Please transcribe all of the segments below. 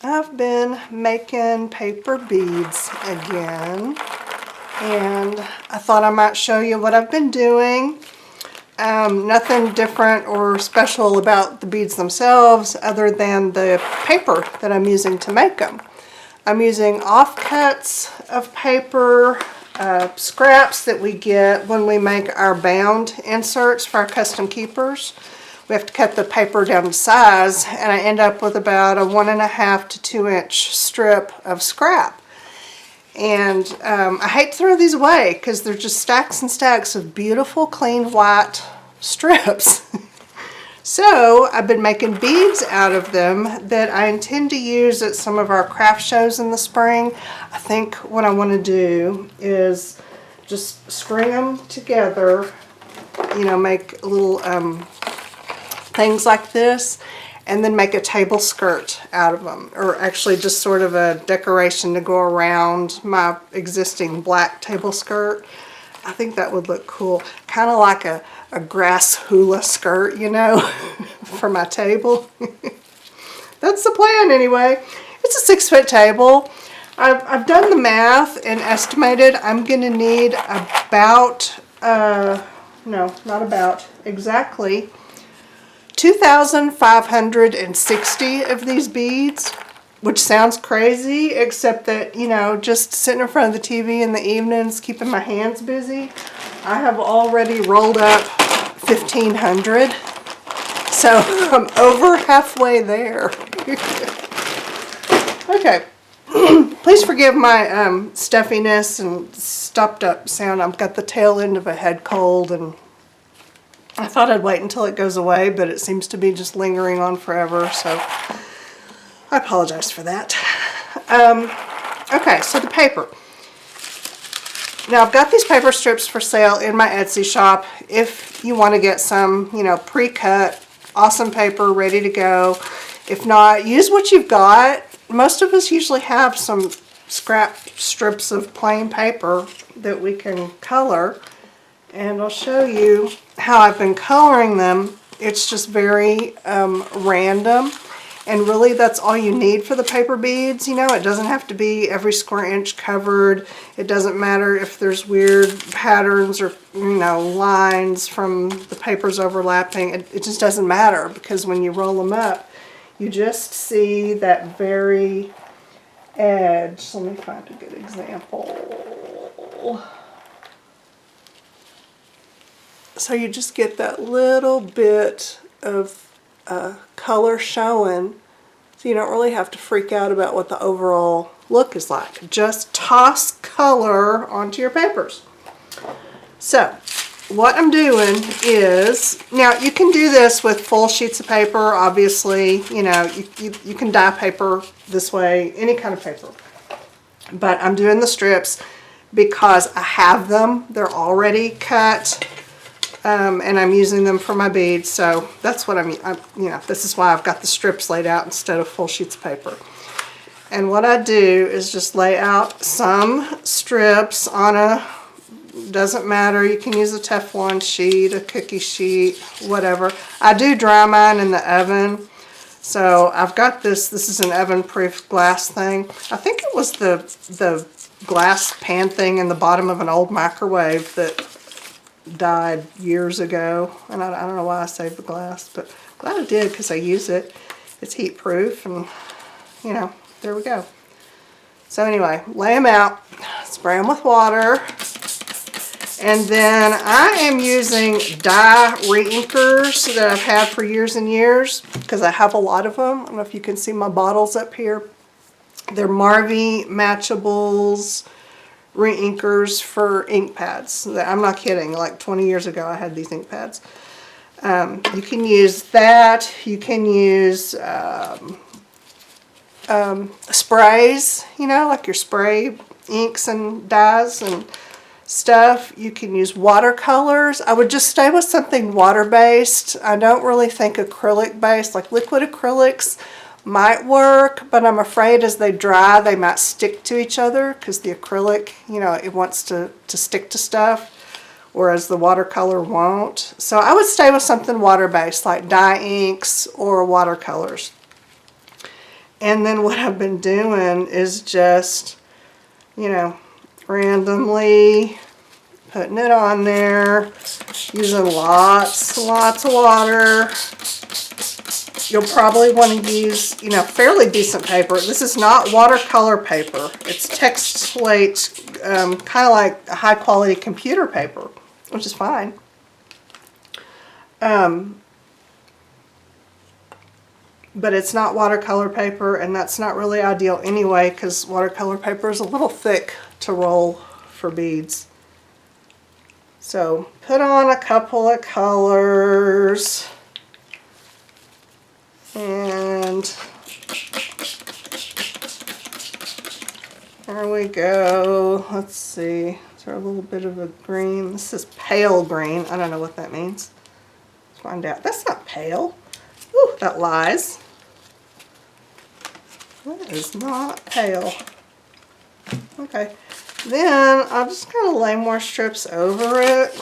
I've been making paper beads again, and I thought I might show you what I've been doing. Nothing different or special about the beads themselves other than the paper that I'm using to make them. I'm using offcuts of paper, scraps that we get when we make our bound inserts for our custom keepers. We have to cut the paper down to size, and I end up with about a 1.5 to 2 inch strip of scrap. And I hate to throw these away because they're just stacks and stacks of beautiful, clean, white strips. So I've been making beads out of them that I intend to use at some of our craft shows in the spring. I think what I want to do is just string them together, you know, make little things like this, and then make a table skirt out of them, or actually just sort of a decoration to go around my existing black table skirt. I think that would look cool, kind of like a grass hula skirt, you know, for my table. That's the plan anyway. It's a 6-foot table. I've done the math and estimated I'm going to need about, no, not about, exactly 2,560 of these beads, which sounds crazy, except that, you know, just sitting in front of the TV in the evenings, keeping my hands busy, I have already rolled up 1,500. So I'm over halfway there. Okay. Please forgive my stuffiness and stopped up sound. I've got the tail end of a head cold, and I thought I'd wait until it goes away, but it seems to be just lingering on forever, so I apologize for that. Okay, so the paper. Now I've got these paper strips for sale in my Etsy shop. If you want to get some, you know, pre-cut, awesome paper ready to go. If not, use what you've got. Most of us usually have some scrap strips of plain paper that we can color. And I'll show you how I've been coloring them. It's just very random, and really that's all you need for the paper beads. You know, it doesn't have to be every square inch covered. It doesn't matter if there's weird patterns or, you know, lines from the papers overlapping. It just doesn't matter, because when you roll them up, you just see that very edge. Let me find a good example. So you just get that little bit of color showing, so you don't really have to freak out about what the overall look is like. Just toss color onto your papers. So what I'm doing is, now you can do this with full sheets of paper, obviously, you know, you can dye paper this way, any kind of paper. But I'm doing the strips because I have them, they're already cut. And I'm using them for my beads, so that's what you know, this is why I've got the strips laid out instead of full sheets of paper. And what I do is just lay out some strips on a, doesn't matter, you can use a Teflon sheet, a cookie sheet, whatever. I do dry mine in the oven, so I've got this is an oven-proof glass thing. I think it was the glass pan thing in the bottom of an old microwave that died years ago, and I don't know why I saved the glass, but glad I did because I use it. It's heat proof, and you know, there we go. So anyway, lay them out, spray them with water, and then I am using dye reinkers that I've had for years and years because I have a lot of them. I don't know if you can see my bottles up here. They're Marvy Matchables reinkers for ink pads. I'm not kidding, like 20 years ago I had these ink pads. You can use that. You can use sprays, you know, like your spray inks and dyes and stuff. You can use watercolors. I would just stay with something water-based. I don't really think acrylic-based, like liquid acrylics might work, but I'm afraid as they dry they might stick to each other because the acrylic, you know, it wants to stick to stuff, whereas the watercolor won't. So I would stay with something water-based like dye inks or watercolors. And then what I've been doing is just, you know, randomly putting it on there, using lots and lots of water. You'll probably want to use, you know, fairly decent paper. This is not watercolor paper. It's text slate, kind of like a high quality computer paper, which is fine. But it's not watercolor paper, and that's not really ideal anyway, because watercolor paper is a little thick to roll for beads. So put on a couple of colors, and there we go. Let's see, is there a little bit of a green? This is pale green. I don't know what that means. Let's find out. That's not pale. Ooh, that lies. That is not pale. Okay, then I'll just kind of lay more strips over it.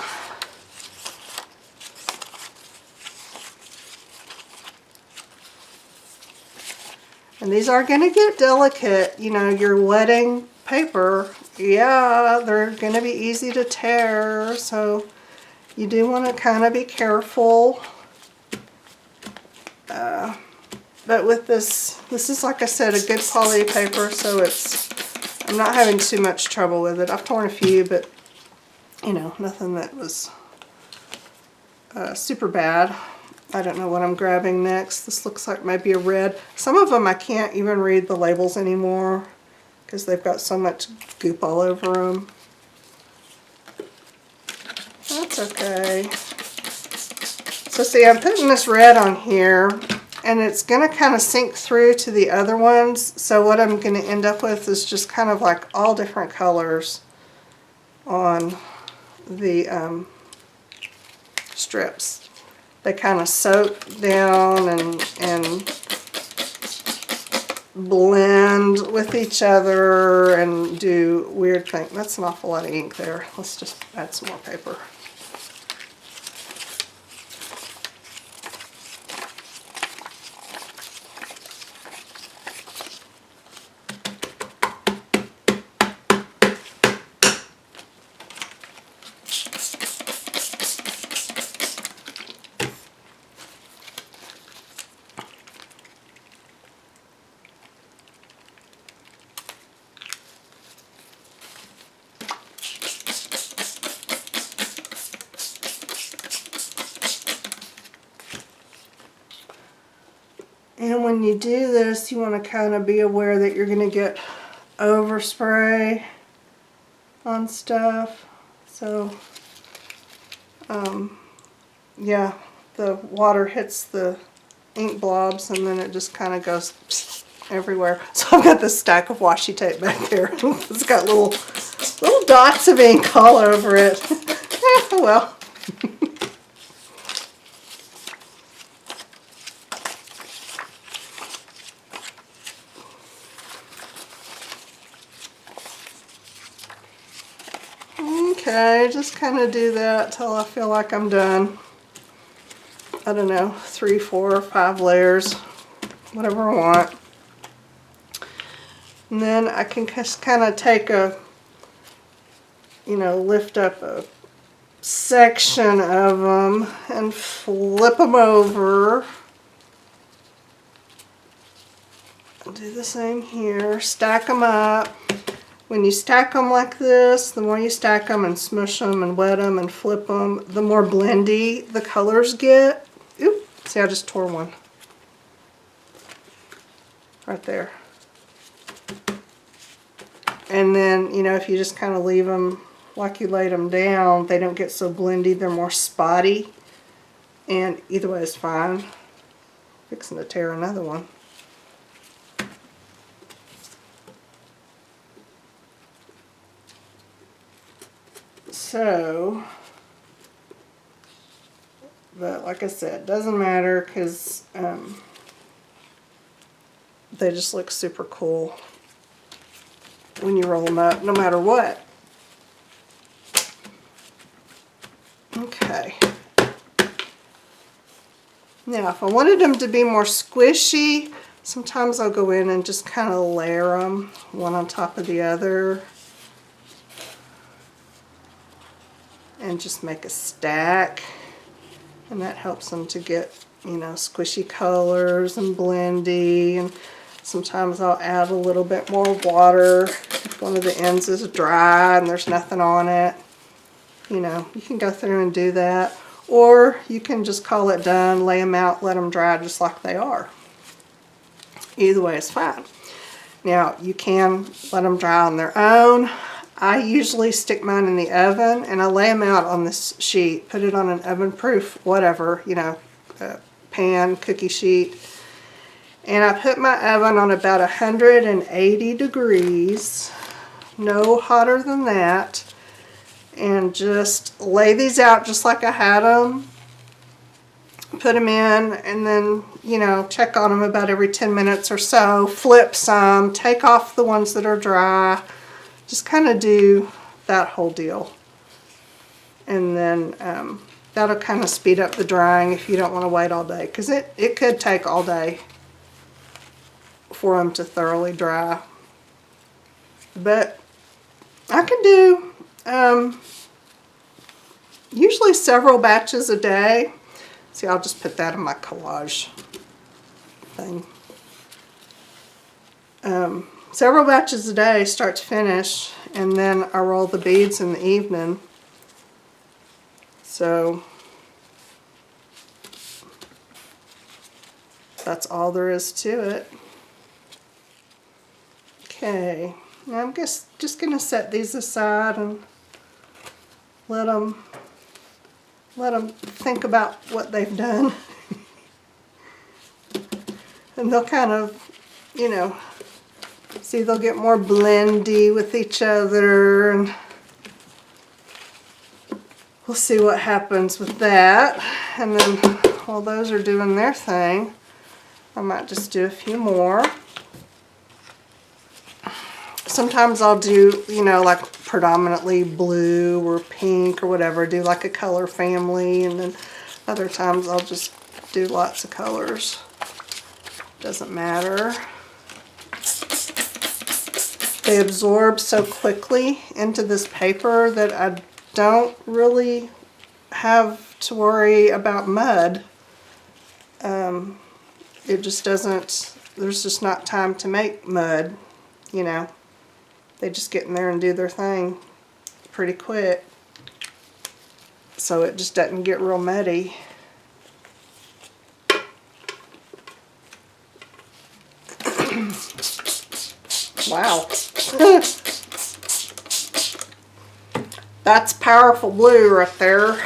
And these are going to get delicate. You know, you're wetting paper. Yeah, they're going to be easy to tear, so you do want to kind of be careful. But with this is, like I said, a good quality paper, so I'm not having too much trouble with it. I've torn a few, but, you know, nothing that was super bad. I don't know what I'm grabbing next. This looks like maybe a red. Some of them I can't even read the labels anymore because they've got so much goop all over them. That's okay. So see, I'm putting this red on here, and it's going to kind of sink through to the other ones. So what I'm going to end up with is just kind of like all different colors on the strips. They kind of soak down and blend with each other and do weird things. That's an awful lot of ink there. Let's just add some more paper. And when you do this, you want to kind of be aware that you're going to get overspray on stuff. So, yeah, the water hits the ink blobs and then it just kind of goes everywhere. So I've got this stack of washi tape back there. It's got little dots of ink all over it. Well. Okay, just kind of do that till I feel like I'm done. I don't know, 3, 4, 5 layers, whatever I want. And then I can just kind of take lift up a section of them and flip them over. I'll do the same here, stack them up. When you stack them like this, the more you stack them and smush them and wet them and flip them, the more blendy the colors get. Oop, see, I just tore one. Right there. And then, if you just kind of leave them like you laid them down, they don't get so blendy, they're more spotty. And either way is fine. Fixing to tear another one. So, but like I said, doesn't matter because they just look super cool when you roll them up, no matter what. Okay. Now, if I wanted them to be more squishy, Sometimes I'll go in and just kind of layer them one on top of the other and just make a stack, and that helps them to get, you know, squishy colors and blendy. And sometimes I'll add a little bit more water if one of the ends is dry and there's nothing on it. You know, you can go through and do that, or you can just call it done, lay them out, let them dry just like they are. Either way is fine. Now, you can let them dry on their own. I usually stick mine in the oven, and I lay them out on this sheet, put it on an oven-proof, whatever, you know, pan, cookie sheet. And I put my oven on about 180 degrees, no hotter than that, and just lay these out just like I had them. Put them in, and then, you know, check on them about every 10 minutes or so, flip some, take off the ones that are dry, just kind of do that whole deal. And then that'll kind of speed up the drying if you don't want to wait all day, because it could take all day for them to thoroughly dry. But I can do usually several batches a day. See, I'll just put that in my collage thing. Several batches a day, start to finish, and then I roll the beads in the evening. So that's all there is to it. Okay, now I'm just going to set these aside and let them think about what they've done. And they'll kind of, you know, see, they'll get more blendy with each other, and we'll see what happens with that. And then while those are doing their thing, I might just do a few more. Sometimes I'll do, you know, like predominantly blue or pink or whatever, do like a color family, and then other times I'll just do lots of colors. Doesn't matter. They absorb so quickly into this paper that I don't really have to worry about mud. It just doesn't, there's just not time to make mud, you know. They just get in there and do their thing pretty quick. So it just doesn't get real muddy. Wow. That's powerful blue right there.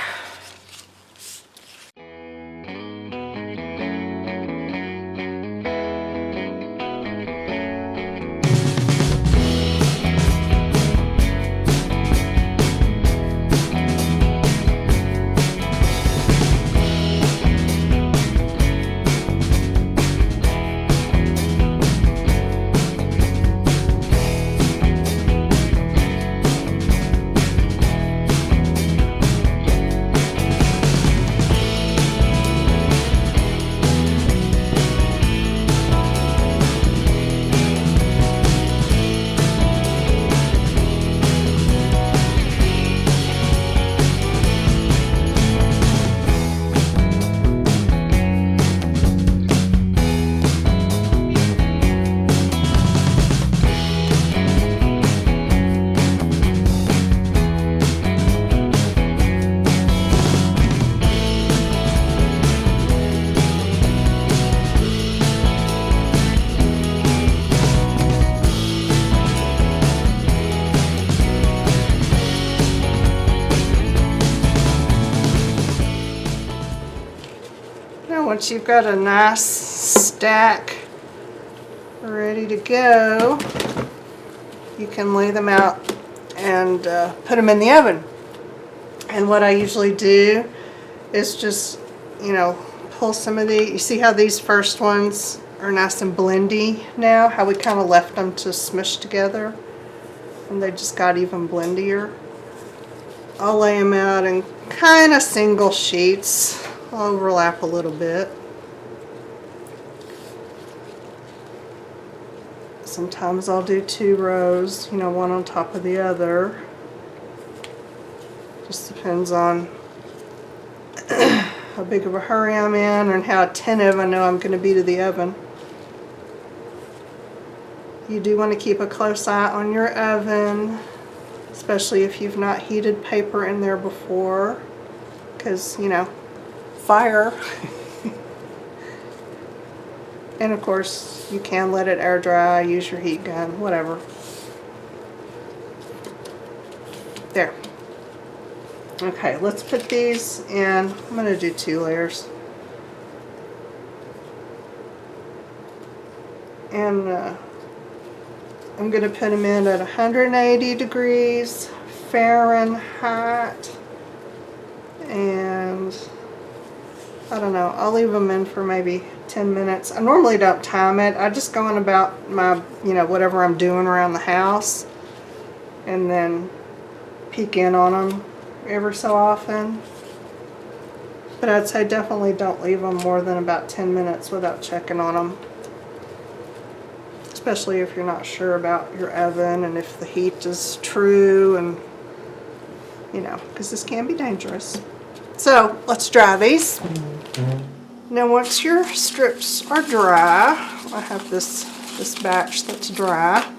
Once you've got a nice stack ready to go, you can lay them out and put them in the oven. And what I usually do is just, you know, pull some of the, you see how these first ones are nice and blendy now, how we kind of left them to smush together, and they just got even blendier. I'll lay them out in kind of single sheets. I'll overlap a little bit. Sometimes I'll do 2 rows, you know, one on top of the other. Just depends on how big of a hurry I'm in and how attentive I know I'm going to be to the oven. You do want to keep a close eye on your oven, especially if you've not heated paper in there before, because, you know, fire. And of course, you can let it air dry, use your heat gun, whatever. There. Okay, let's put these in. I'm going to do 2 layers. And I'm going to put them in at 180 degrees Fahrenheit. And I don't know, I'll leave them in for maybe 10 minutes. I normally don't time it. I just go in about my, you know, whatever I'm doing around the house, and then peek in on them ever so often. But I'd say definitely don't leave them more than about 10 minutes without checking on them. Especially if you're not sure about your oven and if the heat is true, and, you know, because this can be dangerous. So let's dry these. Now once your strips are dry, I have this batch that's dry,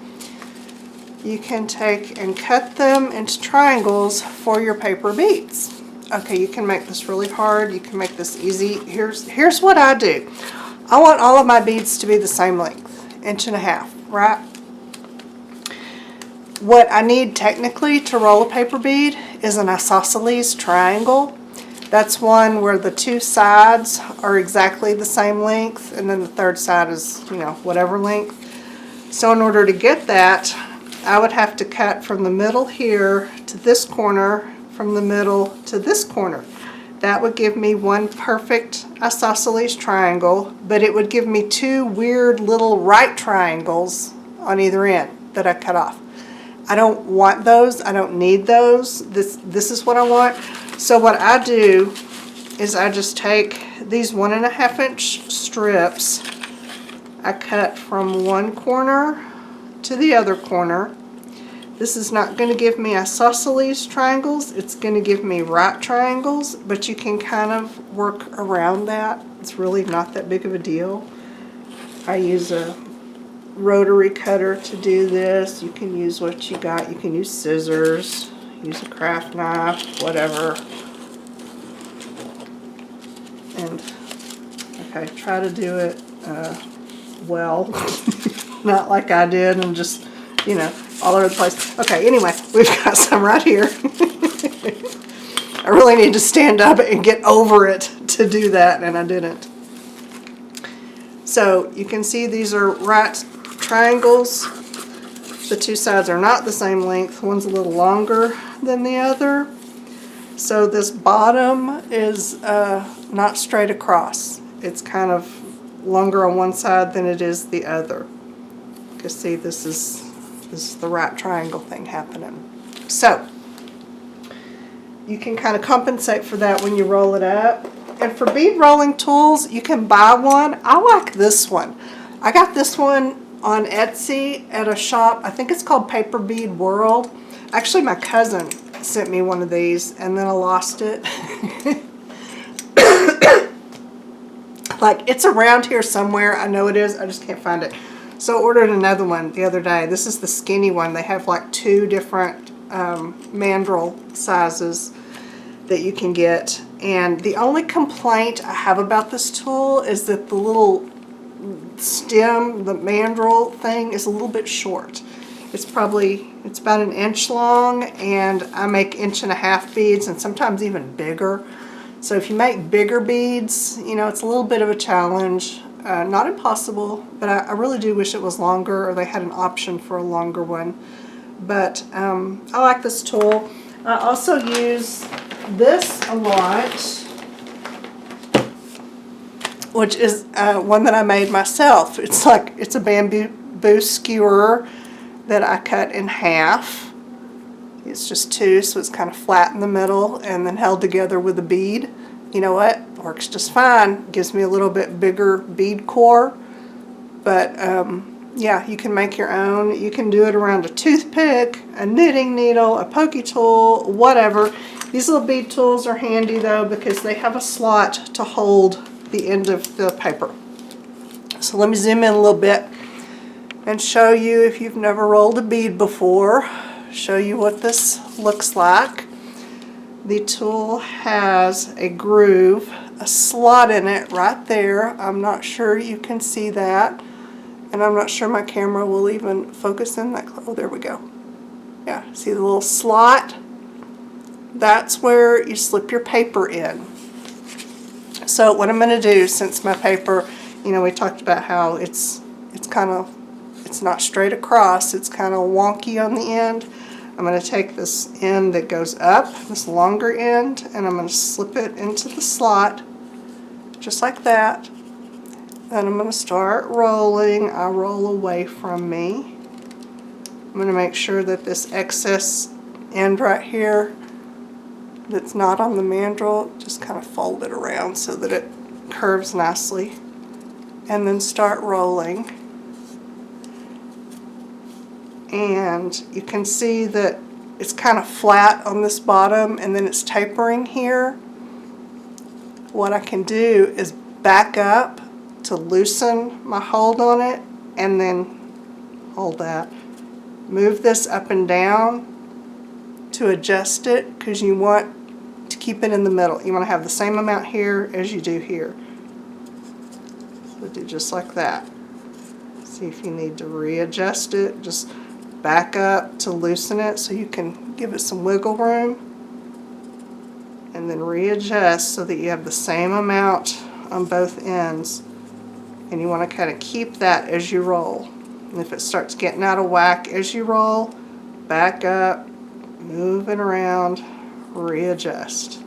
you can take and cut them into triangles for your paper beads. Okay, you can make this really hard, you can make this easy. Here's what I do. I want all of my beads to be the same length, 1.5 inches, right? What I need technically to roll a paper bead is an isosceles triangle. That's one where the 2 sides are exactly the same length, and then the 3rd side is, you know, whatever length. So in order to get that, I would have to cut from the middle here to this corner, from the middle to this corner. That would give me one perfect isosceles triangle, but it would give me 2 weird little right triangles on either end that I cut off. I don't want those. I don't need those. This is what I want. So what I do is I just take these 1.5 inch strips. I cut from one corner to the other corner. This is not going to give me isosceles triangles. It's going to give me right triangles, but you can kind of work around that. It's really not that big of a deal. I use a rotary cutter to do this. You can use what you got. You can use scissors, use a craft knife, whatever. And okay, try to do it well, not like I did and just, you know, all over the place. Okay, anyway, we've got some right here. I really need to stand up and get over it to do that, and I didn't. So you can see these are right triangles. The 2 sides are not the same length. One's a little longer than the other. So this bottom is not straight across. It's kind of longer on one side than it is the other. You can see this is the right triangle thing happening. So you can kind of compensate for that when you roll it up. And for bead rolling tools, you can buy one. I like this one. I got this one on Etsy at a shop. I think it's called Paper Bead World. Actually, my cousin sent me one of these, and then I lost it. Like, it's around here somewhere. I know it is. I just can't find it. So I ordered another one the other day. This is the skinny one. They have like 2 different mandrel sizes that you can get. And the only complaint I have about this tool is that the little stem, the mandrel thing, is a little bit short. It's about 1 inch long, and I make 1.5 inch beads, and sometimes even bigger. So if you make bigger beads, you know, it's a little bit of a challenge. Not impossible, but I really do wish it was longer, or they had an option for a longer one. But I like this tool. I also use this a lot, which is one that I made myself. It's a bamboo skewer that I cut in half. It's just 2, so it's kind of flat in the middle and then held together with a bead. You know what? Works just fine. Gives me a little bit bigger bead core, but yeah, you can make your own. You can do it around a toothpick, a knitting needle, a pokey tool, whatever. These little bead tools are handy though because they have a slot to hold the end of the paper. So let me zoom in a little bit and show you, if you've never rolled a bead before, show you what this looks like. The tool has a groove, a slot in it right there. I'm not sure you can see that, and I'm not sure my camera will even focus in that. Oh, there we go. Yeah, see the little slot? That's where you slip your paper in. So what I'm going to do, since my paper, you know, we talked about how it's not straight across, it's kind of wonky on the end. I'm going to take this end that goes up, this longer end, and I'm going to slip it into the slot, just like that. Then I'm going to start rolling. I roll away from me. I'm going to make sure that this excess end right here that's not on the mandrel, just kind of fold it around so that it curves nicely. And then start rolling. And you can see that it's kind of flat on this bottom and then it's tapering here. What I can do is back up to loosen my hold on it and then hold that. Move this up and down to adjust it because you want to keep it in the middle. You want to have the same amount here as you do here. So do just like that. See if you need to readjust it. Just back up to loosen it so you can give it some wiggle room, and then readjust so that you have the same amount on both ends. And you want to kind of keep that as you roll. And if it starts getting out of whack as you roll, back up, move it around, readjust.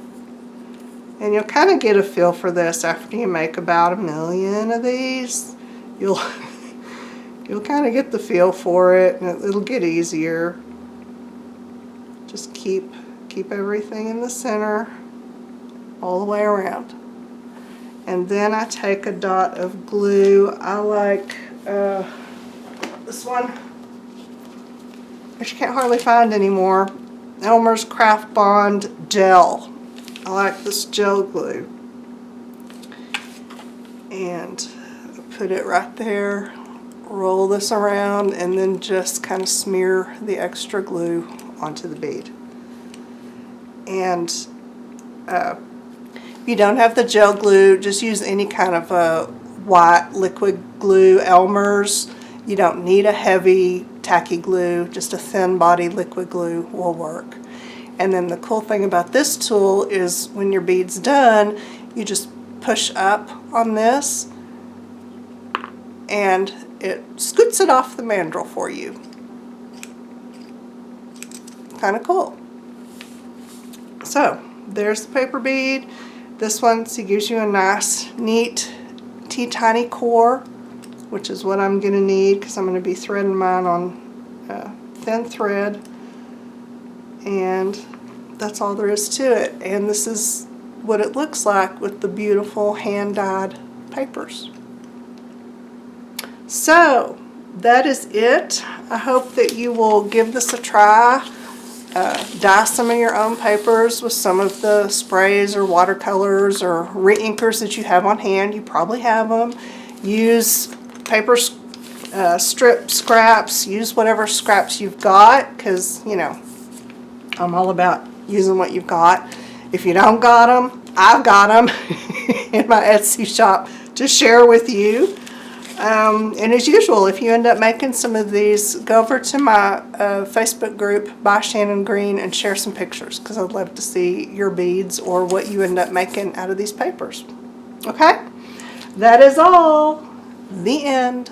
And you'll kind of get a feel for this after you make about 1 million of these. You'll kind of get the feel for it, and it'll get easier. Just keep everything in the center all the way around. And then I take a dot of glue. I like this one, which you can't hardly find anymore. Elmer's Craft Bond Gel. I like this gel glue. And put it right there. Roll this around and then just kind of smear the extra glue onto the bead. And if you don't have the gel glue, just use any kind of a white liquid glue. Elmer's. You don't need a heavy tacky glue, just a thin body liquid glue will work. And then the cool thing about this tool is when your bead's done, you just push up on this and it scoots it off the mandrel for you. Kind of cool. So there's the paper bead. This one gives you a nice, neat, tiny core, which is what I'm going to need because I'm going to be threading mine on thin thread. And that's all there is to it. And this is what it looks like with the beautiful hand-dyed papers. So that is it. I hope that you will give this a try. Dye some of your own papers with some of the sprays or watercolors or re-inkers that you have on hand. You probably have them. Use paper strip scraps. Use whatever scraps you've got because, you know, I'm all about using what you've got. If you don't got them, I've got them in my Etsy shop to share with you. And as usual, if you end up making some of these, go over to my Facebook group, by Shannon Green, and share some pictures because I'd love to see your beads or what you end up making out of these papers. Okay? That is all. The end.